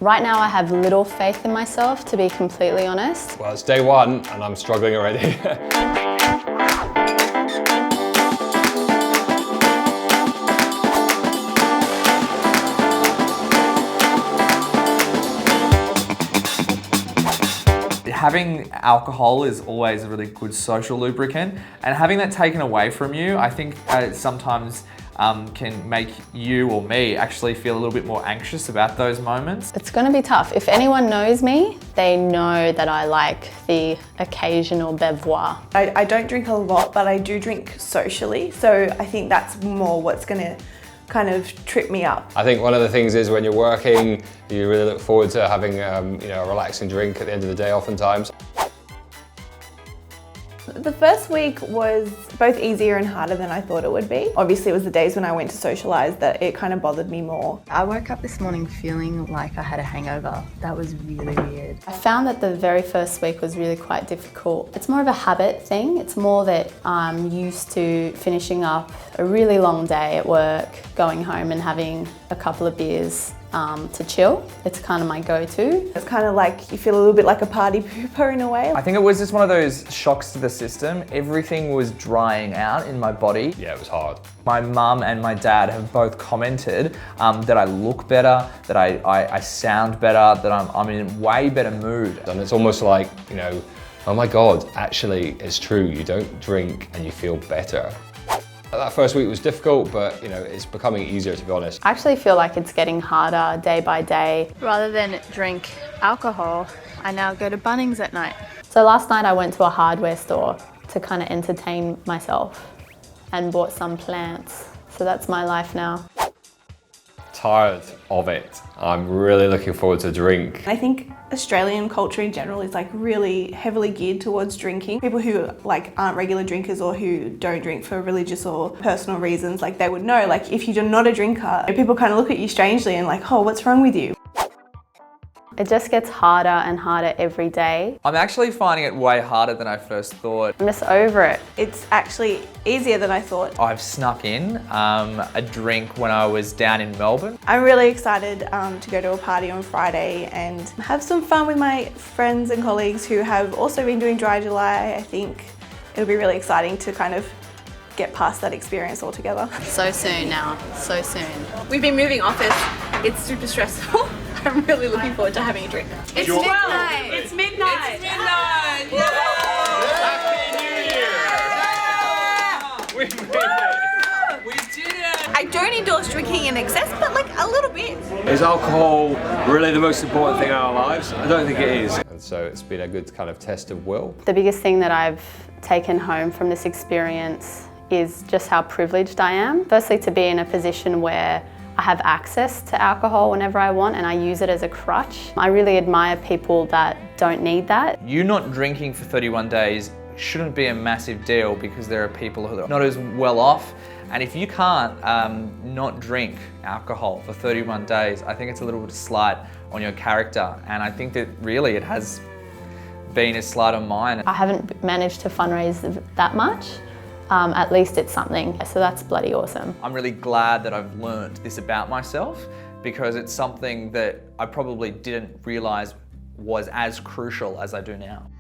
Right now I have little faith in myself, to be completely honest. Well, it's day one and I'm struggling already. Having alcohol is always a really good social lubricant, and having that taken away from you, I think sometimes can make you or me actually feel a little bit more anxious about those moments. It's going to be tough. If anyone knows me, they know that I like the occasional bevoire. I don't drink a lot, but I do drink socially, so I think that's more what's going to kind of trip me up. I think one of the things is when you're working, you really look forward to having you know, a relaxing drink at the end of the day oftentimes. The first week was both easier and harder than I thought it would be. Obviously it was the days when I went to socialise that it kind of bothered me more. I woke up this morning feeling like I had a hangover. That was really weird. I found that the very first week was really quite difficult. It's more of a habit thing. It's more that I'm used to finishing up a really long day at work, going home and having a couple of beers to chill. It's kind of my go-to. It's kind of like you feel a little bit like a party pooper in a way. I think it was just one of those shocks to the system. Everything was drying out in my body. Yeah, it was hard. My mum and my dad have both commented that I look better, that I sound better, that I'm in a way better mood. And it's almost like, you know, oh my God, actually it's true. You don't drink and you feel better. That first week was difficult, but you know, it's becoming easier, to be honest. I actually feel like it's getting harder day by day. Rather than drink alcohol, I now go to Bunnings at night. So last night I went to a hardware store to kind of entertain myself and bought some plants. So that's my life now. Tired of it. I'm really looking forward to a drink. I think Australian culture in general is like really heavily geared towards drinking. People who like aren't regular drinkers or who don't drink for religious or personal reasons, like they would know, like if you're not a drinker, people kind of look at you strangely and like, oh, what's wrong with you? It just gets harder and harder every day. I'm actually finding it way harder than I first thought. I'm just over it. It's actually easier than I thought. I've snuck in a drink when I was down in Melbourne. I'm really excited to go to a party on Friday and have some fun with my friends and colleagues who have also been doing Dry July. I think it'll be really exciting to kind of get past that experience altogether. So soon now, so soon. We've been moving office. It's super stressful. I'm really looking forward to having a drink. It's midnight. It's midnight. It's midnight. Yeah. Happy New Year! We made it! We did it! I don't endorse drinking in excess, but like a little bit. Is alcohol really the most important thing in our lives? I don't think it is. And so it's been a good kind of test of will. The biggest thing that I've taken home from this experience is just how privileged I am. Firstly, to be in a position where I have access to alcohol whenever I want and I use it as a crutch. I really admire people that don't need that. You not drinking for 31 days shouldn't be a massive deal because there are people who are not as well off. And if you can't not drink alcohol for 31 days, I think it's a little bit of a slight on your character. And I think that really it has been a slight on mine. I haven't managed to fundraise that much. At least it's something, so that's bloody awesome. I'm really glad that I've learned this about myself because it's something that I probably didn't realise was as crucial as I do now.